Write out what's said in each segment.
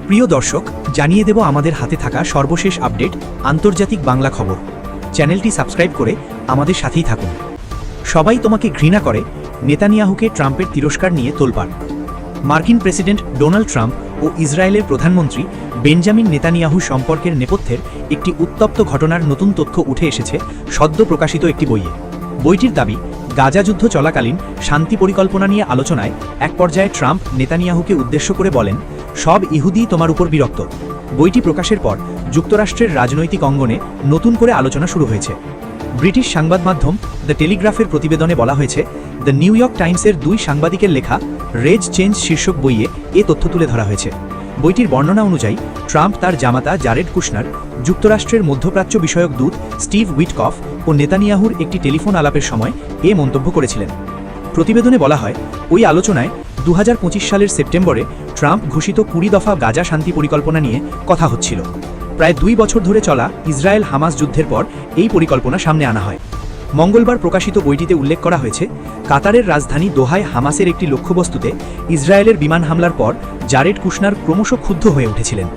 প্রিয় দর্শক, জানিয়ে দেব আমাদের হাতে থাকা সর্বশেষ আপডেট আন্তর্জাতিক বাংলা খবর। চ্যানেলটি সাবস্ক্রাইব করে আমাদের সাথেই থাকুন। সবাই তোমাকে ঘৃণা করে, নেতানিয়াহুকে ট্রাম্পের তিরস্কার নিয়ে তোলপাড়। মার্কিন প্রেসিডেন্ট ডোনাল্ড ট্রাম্প ও ইসরায়েলের প্রধানমন্ত্রী বেঞ্জামিন নেতানিয়াহু সম্পর্কের নেপথ্যের একটি উত্তপ্ত ঘটনার নতুন তথ্য উঠে এসেছে সদ্য প্রকাশিত একটি বইয়ে। বইটির দাবি, গাজা যুদ্ধ চলাকালীন শান্তি পরিকল্পনা নিয়ে আলোচনায় এক পর্যায়ে ট্রাম্প নেতানিয়াহুকে উদ্দেশ্য করে বলেন, সব ইহুদি তোমার উপর বিরক্ত। বইটি প্রকাশের পর যুক্তরাষ্ট্রের রাজনৈতিক অঙ্গনে নতুন করে আলোচনা শুরু হয়েছে। ব্রিটিশ সংবাদ মাধ্যম দ্য টেলিগ্রাফের প্রতিবেদনে বলা হয়েছে, দ্য নিউ ইয়র্ক টাইমসের 2 সাংবাদিকের লেখা রেজ চেঞ্জ শীর্ষক বইয়ে এ তথ্য তুলে ধরা হয়েছে। বইটির বর্ণনা অনুযায়ী ট্রাম্প তার জামাতা জারেড কুশনার, যুক্তরাষ্ট্রের মধ্যপ্রাচ্য বিষয়ক দূত স্টিভ উইটকফ ও নেতানিয়াহুর একটি টেলিফোন আলাপের সময় এ মন্তব্য করেছিলেন। প্রতিবেদনে বলা হয়, ওই আলোচনায় 2025 সালের সেপ্টেম্বরে ট্রাম্প ঘোষিত 20 দফা গাজা শান্তি পরিকল্পনা নিয়ে কথা হচ্ছিল। প্রায় 2 বছর ধরে চলা ইসরায়েল হামাস যুদ্ধের পর এই পরিকল্পনা সামনে আনা হয়। মঙ্গলবার প্রকাশিত বইটিতে উল্লেখ করা হয়েছে, কাতারের রাজধানী দোহায় হামাসের একটি লক্ষ্যবস্তুতে ইসরায়েলের বিমান হামলার পর জারেড কুশনার ক্রমশ ক্ষুব্ধ হয়ে উঠেছিলেন।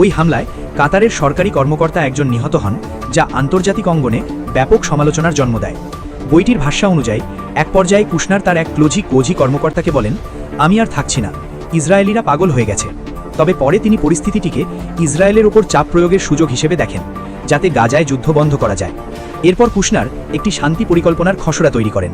ওই হামলায় কাতারের সরকারি কর্মকর্তা একজন নিহত হন, যা আন্তর্জাতিক অঙ্গনে ব্যাপক সমালোচনার জন্ম দেয়। বইটির ভাষ্য অনুযায়ী এক পর্যায়ে কুশনার তার এক কোজি কর্মকর্তাকে বলেন, আমি আর থাকছি না, ইসরায়েলিরা পাগল হয়ে গেছে। তবে পরে তিনি পরিস্থিতিটিকে ইসরায়েলের উপর চাপ প্রয়োগের সুযোগ হিসেবে দেখেন, যাতে গাজায় যুদ্ধ বন্ধ করা যায়। এরপর কুশনার একটি শান্তি পরিকল্পনার খসড়া তৈরি করেন।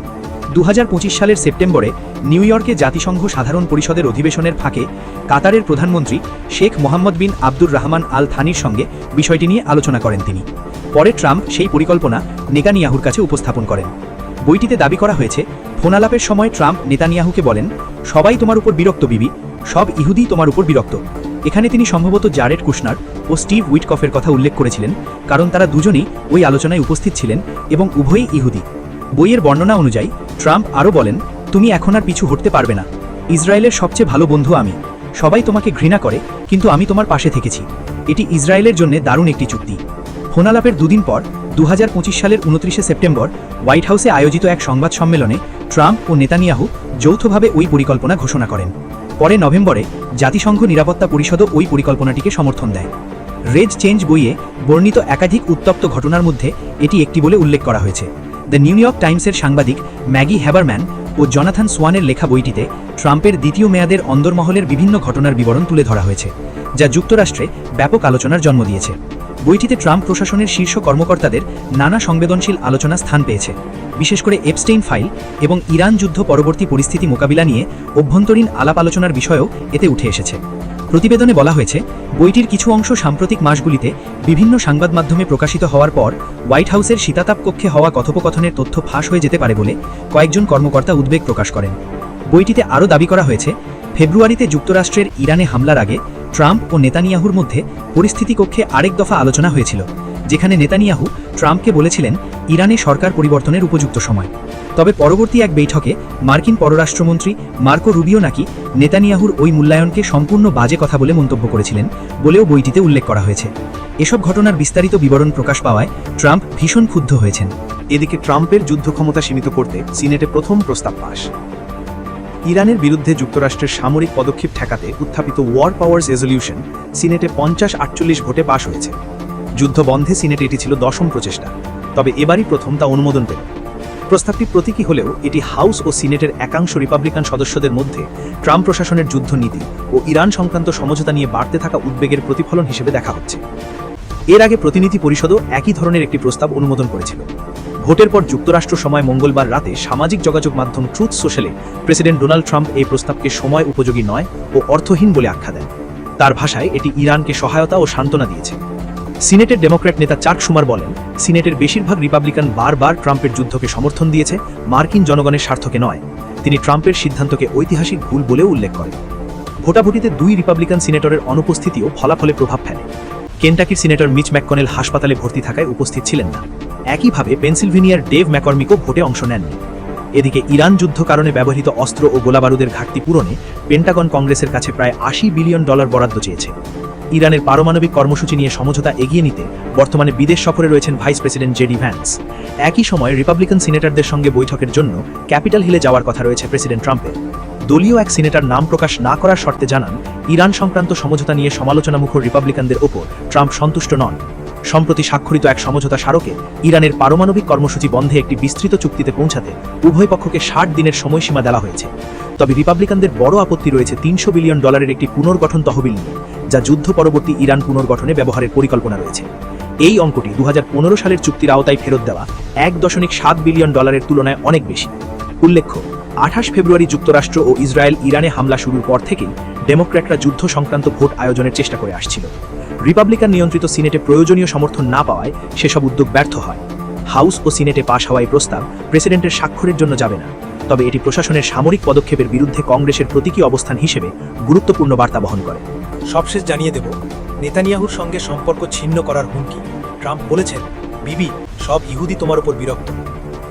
2025 সালের সেপ্টেম্বরে নিউ ইয়র্কে জাতিসংঘ সাধারণ পরিষদের অধিবেশনের ফাঁকে কাতারের প্রধানমন্ত্রী শেখ মোহাম্মদ বিন আব্দুর রহমান আল থানির সঙ্গে বিষয়টি নিয়ে আলোচনা করেন তিনি। পরে ট্রাম্প সেই পরিকল্পনা নেতানিয়াহুর কাছে উপস্থাপন করেন। বইটিতে দাবি করা হয়েছে, ফোনালাপের সময় ট্রাম্প নেতানিয়াহুকে বলেন, সবাই তোমার উপর বিরক্ত বিবি, সব ইহুদি তোমার উপর বিরক্ত। এখানে তিনি সম্ভবত জারেড কুশনার ও স্টিভ উইটকফের কথা উল্লেখ করেছিলেন, কারণ তারা দুজনেই ওই আলোচনায় উপস্থিত ছিলেন এবং উভয়ই ইহুদি। বইয়ের বর্ণনা অনুযায়ী ট্রাম্প আরও বলেন, তুমি এখন আর পিছু হটতে পারবে না, ইসরায়েলের সবচেয়ে ভালো বন্ধু আমি, সবাই তোমাকে ঘৃণা করে, কিন্তু আমি তোমার পাশে থেকেছি। এটি ইসরায়েলের জন্য দারুণ একটি চুক্তি। ফোনালাপের 2 দিন পর 2025 সালের 29 সেপ্টেম্বর হোয়াইট হাউসে আয়োজিত এক সংবাদ সম্মেলনে ট্রাম্প ও নেতানিয়াহু যৌথভাবে ওই পরিকল্পনা ঘোষণা করেন। পরে নভেম্বরে জাতিসংঘ নিরাপত্তা পরিষদও ওই পরিকল্পনাটিকে সমর্থন দেয়। রেজ চেঞ্জ বইয়ে বর্ণিত একাধিক উত্তপ্ত ঘটনার মধ্যে এটি একটি বলে উল্লেখ করা হয়েছে। দ্য নিউ ইয়র্ক টাইমসের সাংবাদিক ম্যাগি হ্যাবারম্যান ও জনাথন সোয়ানের লেখা বইটিতে ট্রাম্পের দ্বিতীয় মেয়াদের অন্দরমহলের বিভিন্ন ঘটনার বিবরণ তুলে ধরা হয়েছে, যা যুক্তরাষ্ট্রে ব্যাপক আলোচনার জন্ম দিয়েছে। বইটিতে ট্রাম্প প্রশাসনের শীর্ষ কর্মকর্তাদের নানা সংবেদনশীল আলোচনা স্থান পেয়েছে, বিশেষ করে এপস্টেইন ফাইল এবং ইরান যুদ্ধ পরবর্তী পরিস্থিতি মোকাবিলা নিয়ে অভ্যন্তরীণ আলাপ আলোচনার বিষয়ও এতে উঠে এসেছে। প্রতিবেদনে বলা হয়েছে, বইটির কিছু অংশ সাম্প্রতিক মাসগুলিতে বিভিন্ন সংবাদ মাধ্যমে প্রকাশিত হওয়ার পর হোয়াইট হাউসের শীতাতাপ কক্ষে হওয়া কথোপকথনের তথ্য ফাঁস হয়ে যেতে পারে বলে কয়েকজন কর্মকর্তা উদ্বেগ প্রকাশ করেন। বইটিতে আরও দাবি করা হয়েছে, ফেব্রুয়ারিতে যুক্তরাষ্ট্রের ইরানে হামলার আগে ট্রাম্প ও নেতানিয়াহুর মধ্যে পরিস্থিতি কক্ষে আরেক দফা আলোচনা হয়েছিল, যেখানে নেতানিয়াহু ট্রাম্পকে বলেছিলেন ইরানে সরকার পরিবর্তনের উপযুক্ত সময়। তবে পরবর্তী এক বৈঠকে মার্কিন পররাষ্ট্রমন্ত্রী মার্কো রুবিও নাকি নেতানিয়াহুর ওই মূল্যায়নকে সম্পূর্ণ বাজে কথা বলে মন্তব্য করেছিলেন বলেও বইটিতে উল্লেখ করা হয়েছে। এসব ঘটনার বিস্তারিত বিবরণ প্রকাশ পাওয়ায় ট্রাম্প ভীষণ ক্ষুব্ধ হয়েছেন। এদিকে ট্রাম্পের যুদ্ধ ক্ষমতা সীমিত করতে সিনেটে প্রথম প্রস্তাব পাস। ইরানের বিরুদ্ধে যুক্তরাষ্ট্রের সামরিক পদক্ষেপ ঠেকাতে উত্থাপিত ওয়ার পাওয়ার্স রেজলিউশন সিনেটে 50-48 ভোটে পাশ হয়েছে। যুদ্ধ বন্ধে সিনেটে এটি ছিল 10ম প্রচেষ্টা, তবে এবারই প্রথম তা অনুমোদন পেল। প্রস্তাবটি প্রতীকী হলেও এটি হাউস ও সিনেটের একাংশ রিপাবলিকান সদস্যদের মধ্যে ট্রাম্প প্রশাসনের যুদ্ধনীতি ও ইরান সংক্রান্ত সমঝোতা নিয়ে বাড়তে থাকা উদ্বেগের প্রতিফলন হিসেবে দেখা হচ্ছে। এর আগে প্রতিনিধি পরিষদও একই ধরনের একটি প্রস্তাব অনুমোদন করেছিল। ভোটের পর যুক্তরাষ্ট্র সময় মঙ্গলবার রাতে সামাজিক যোগাযোগ মাধ্যম ট্রুথ সোশ্যালে প্রেসিডেন্ট ডোনাল্ড ট্রাম্প এই প্রস্তাবকে সময় উপযোগী নয় ও অর্থহীন বলে আখ্যা দেন। তার ভাষায় এটি ইরানকে সহায়তা ও সান্ত্বনা দিয়েছে। সিনেটের ডেমোক্র্যাট নেতা চাক শুমার বলেন, সিনেটের বেশিরভাগ রিপাবলিকান বারবার ট্রাম্পের যুদ্ধকে সমর্থন দিয়েছে, মার্কিন জনগণের স্বার্থকে নয়। তিনি ট্রাম্পের সিদ্ধান্তকে ঐতিহাসিক ভুল বলেও উল্লেখ করেন। ভোটাভুটিতে 2 রিপাবলিকান সিনেটরের অনুপস্থিতিও ফলাফলে প্রভাব ফেলে। কেন্টাকির সিনেটর মিচ ম্যাককনেল হাসপাতালে ভর্তি থাকায় উপস্থিত ছিলেন না। একইভাবে পেনসিলভেনিয়ার ডেভ ম্যাকর্মিকও ভোটে অংশ নেননি। এদিকে ইরান যুদ্ধ কারণে ব্যবহৃত অস্ত্র ও গোলাবারুদের ঘাটতি পূরণে পেন্টাগন কংগ্রেসের কাছে প্রায় $80 বিলিয়ন বরাদ্দ চেয়েছে। ইরানের পারমাণবিক কর্মসূচি নিয়ে সমঝোতা এগিয়ে নিতে বর্তমানে বিদেশ সফরে রয়েছেন ভাইস প্রেসিডেন্ট জেডি ভ্যান্স। একই সময় রিপাবলিকান সিনেটরদের সঙ্গে বৈঠকের জন্য ক্যাপিটাল হিলে যাওয়ার কথা রয়েছে প্রেসিডেন্ট ট্রাম্পের। দলীয় এক সিনেটর নাম প্রকাশ না করার শর্তে জানান, ইরান সংক্রান্ত সমঝোতা নিয়ে সমালোচনামুখর রিপাবলিকানদের ওপর ট্রাম্প সন্তুষ্ট নন। সম্প্রতি স্বাক্ষরিত এক সমঝোতা স্মারকে ইরানের পারমাণবিক কর্মসূচি বন্ধে একটি বিস্তৃত চুক্তিতে পৌঁছাতে উভয় পক্ষকে 60 দিনের সময়সীমা দেওয়া হয়েছে। তবে রিপাবলিকানদের বড় আপত্তি রয়েছে $300 বিলিয়ন একটি পুনর্গঠন তহবিল নিয়ে, যা যুদ্ধ পরবর্তী ইরান পুনর্গঠনে ব্যবহারের পরিকল্পনা রয়েছে। এই অঙ্কটি 2015 সালের চুক্তির আওতায় ফেরত দেওয়া $1.7 বিলিয়ন তুলনায় অনেক বেশি। উল্লেখ্য, 28 ফেব্রুয়ারি যুক্তরাষ্ট্র ও ইসরায়েল ইরানে হামলা শুরুর পর থেকেই ডেমোক্র্যাটরা যুদ্ধ সংক্রান্ত ভোট আয়োজনের চেষ্টা করে আসছিল। রিপাবলিকান নিয়ন্ত্রিত সিনেটে প্রয়োজনীয় সমর্থন না পাওয়ায় সেসব উদ্যোগ ব্যর্থ হয়। হাউস ও সিনেটে পাশ হওয়া এই প্রস্তাব প্রেসিডেন্টের স্বাক্ষরের জন্য যাবে না, তবে এটি প্রশাসনের সামরিক পদক্ষেপের বিরুদ্ধে কংগ্রেসের প্রতীকী অবস্থান হিসেবে গুরুত্বপূর্ণ বার্তা বহন করে। সবশেষ জানিয়ে দেব, নেতানিয়াহুর সঙ্গে সম্পর্ক ছিন্ন করার হুমকি। ট্রাম্প বলেছেন, বিবি, সব ইহুদি তোমার উপর বিরক্ত।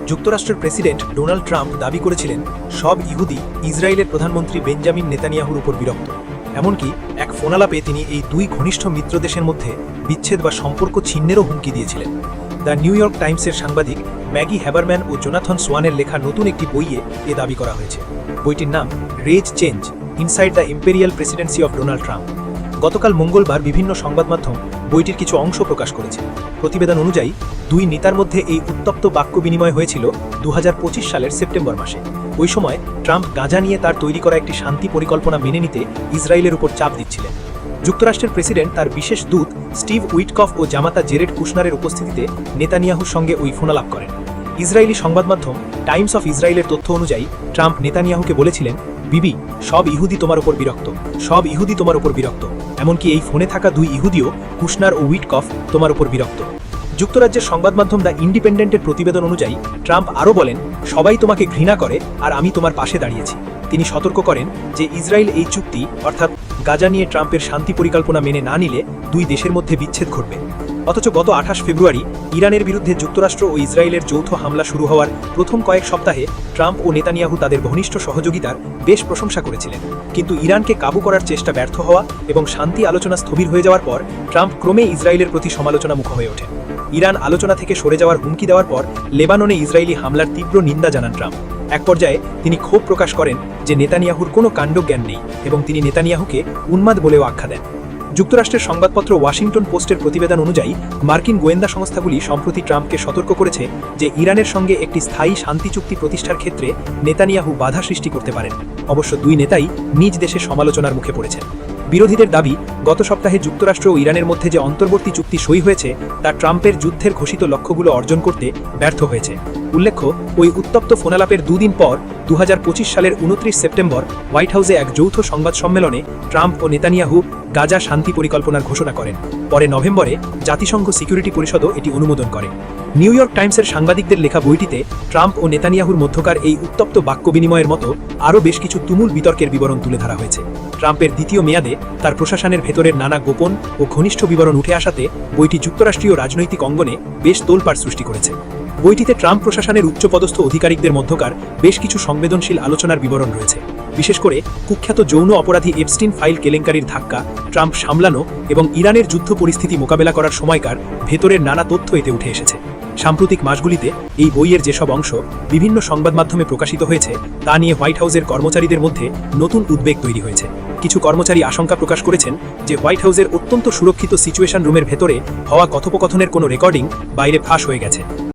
যুক্তরাষ্ট্রের প্রেসিডেন্ট ডোনাল্ড ট্রাম্প দাবি করেছিলেন, সব ইহুদি ইসরায়েলের প্রধানমন্ত্রী বেঞ্জামিন নেতানিয়াহুর উপর বিরক্ত। এমনকি এক ফোনালাপে তিনি এই দুই ঘনিষ্ঠ মিত্র দেশের মধ্যে বিচ্ছেদ বা সম্পর্ক ছিন্নেরও হুমকি দিয়েছিলেন। দ্য নিউ ইয়র্ক টাইমসের সাংবাদিক ম্যাগি হ্যাবারম্যান ও জোনাথন সোয়ানের লেখা নতুন একটি বইয়ে এ দাবি করা হয়েছে। বইটির নাম regime change, inside the imperial presidency of Donald Trump. গতকাল মঙ্গলবার বিভিন্ন সংবাদ মাধ্যম বইটির কিছু অংশ প্রকাশ করেছে। প্রতিবেদন অনুযায়ী দুই নেতার মধ্যে এই উত্তপ্ত বাক্য বিনিময় হয়েছিল 2025 সালের সেপ্টেম্বর মাসে। ওই সময় ট্রাম্প গাজা নিয়ে তার তৈরি করা একটি শান্তি পরিকল্পনা মেনে নিতে ইসরায়েলের উপর চাপ দিচ্ছিলেন। যুক্তরাষ্ট্রের প্রেসিডেন্ট তার বিশেষ দূত স্টিভ উইটকফ ও জামাতা জেরেড কুশনারের উপস্থিতিতে নেতানিয়াহুর সঙ্গে ওই ফোনালাপ করেন। ইসরায়েলি সংবাদ মাধ্যম টাইমস অফ ইসরায়েলের তথ্য অনুযায়ী ট্রাম্প নেতানিয়াহুকে বলেছিলেন, বিবি, সব ইহুদি তোমার উপর বিরক্ত, সব ইহুদি তোমার উপর বিরক্ত। এমনকি এই ফোনে থাকা দুই ইহুদিও, কুশনার ও উইটকফ, তোমার উপর বিরক্ত। যুক্তরাজ্যের সংবাদ মাধ্যম দ্য ইন্ডিপেন্ডেন্টের প্রতিবেদন অনুযায়ী ট্রাম্প আরও বলেন, সবাই তোমাকে ঘৃণা করে আর আমি তোমার পাশে দাঁড়িয়েছি। তিনি সতর্ক করেন যে ইসরায়েল এই চুক্তি অর্থাৎ গাজা নিয়ে ট্রাম্পের শান্তি পরিকল্পনা মেনে না নিলে দুই দেশের মধ্যে বিচ্ছেদ ঘটবে। অথচ গত 28 ফেব্রুয়ারি ইরানের বিরুদ্ধে যুক্তরাষ্ট্র ও ইসরায়েলের যৌথ হামলা শুরু হওয়ার প্রথম কয়েক সপ্তাহে ট্রাম্প ও নেতানিয়াহু তাদের ঘনিষ্ঠ সহযোগিতার বেশ প্রশংসা করেছিলেন। কিন্তু ইরানকে কাবু করার চেষ্টা ব্যর্থ হওয়া এবং শান্তি আলোচনা স্থবির হয়ে যাওয়ার পর ট্রাম্প ক্রমে ইসরায়েলের প্রতি সমালোচনামুখ হয়ে ওঠেন। ইরান আলোচনা থেকে সরে যাওয়ার হুমকি দেওয়ার পর লেবাননে ইসরায়েলি হামলার তীব্র নিন্দা জানান ট্রাম্প। এক পর্যায়ে তিনি ক্ষোভ প্রকাশ করেন যে নেতানিয়াহুর কোনো কাণ্ডজ্ঞান নেই এবং তিনি নেতানিয়াহুকে উন্মাদ বলেও আখ্যা দেন। যুক্তরাষ্ট্রের সংবাদপত্র ওয়াশিংটন পোস্টের প্রতিবেদন অনুযায়ী মার্কিন গোয়েন্দা সংস্থাগুলি সম্প্রতি ট্রাম্পকে সতর্ক করেছে যে ইরানের সঙ্গে একটি স্থায়ী শান্তি চুক্তি প্রতিষ্ঠার ক্ষেত্রে নেতানিয়াহু বাধা সৃষ্টি করতে পারেন। অবশ্য দুই নেতাই নিজ দেশে সমালোচনার মুখে পড়েছেন। বিরোধীদের দাবি, গত সপ্তাহে যুক্তরাষ্ট্র ও ইরানের মধ্যে যে অন্তর্বর্তী চুক্তি সই হয়েছে তা ট্রাম্পের যুদ্ধের ঘোষিত লক্ষ্যগুলো অর্জন করতে ব্যর্থ হয়েছে। উল্লেখ্য, ওই উত্তপ্ত ফোনালাপের দুদিন পর 2025 সালের 29 সেপ্টেম্বর হোয়াইট হাউসে এক যৌথ সংবাদ সম্মেলনে ট্রাম্প ও নেতানিয়াহু গাজা শান্তি পরিকল্পনার ঘোষণা করেন। পরে নভেম্বরে জাতিসংঘ সিকিউরিটি পরিষদও এটি অনুমোদন করে। নিউ ইয়র্ক টাইমসের সাংবাদিকদের লেখা বইটিতে ট্রাম্প ও নেতানিয়াহুর মধ্যকার এই উত্তপ্ত বাক্য বিনিময়ের মতো আরও বেশ কিছু তুমুল বিতর্কের বিবরণ তুলে ধরা হয়েছে। ট্রাম্পের দ্বিতীয় মেয়াদে তার প্রশাসনের ভেতরের নানা গোপন ও ঘনিষ্ঠ বিবরণ উঠে আসাতে বইটি যুক্তরাষ্ট্রীয় রাজনৈতিক অঙ্গনে বেশ তোলপাড় সৃষ্টি করেছে। বইটিতে ট্রাম্প প্রশাসনের উচ্চপদস্থ অধিকারিকদের মধ্যকার বেশ কিছু সংবেদনশীল আলোচনার বিবরণ রয়েছে। বিশেষ করে কুখ্যাত যৌন অপরাধী এপস্টিন ফাইল কেলেঙ্কারির ধাক্কা, ট্রাম্প সামলানো এবং ইরানের যুদ্ধ পরিস্থিতি মোকাবেলা করার সময়কার ভেতরের নানা তথ্য এতে উঠে এসেছে। সাম্প্রতিক মাসগুলিতে এই বইয়ের যেসব অংশ বিভিন্ন সংবাদ মাধ্যমে প্রকাশিত হয়েছে তা নিয়ে হোয়াইট হাউসের কর্মচারীদের মধ্যে নতুন উদ্বেগ তৈরি হয়েছে। কিছু কর্মচারী আশঙ্কা প্রকাশ করেছেন যে হোয়াইট হাউসের অত্যন্ত সুরক্ষিত সিচুয়েশন রুমের ভেতরে হওয়া কথোপকথনের কোনো রেকর্ডিং বাইরে ফাঁস হয়ে গেছে।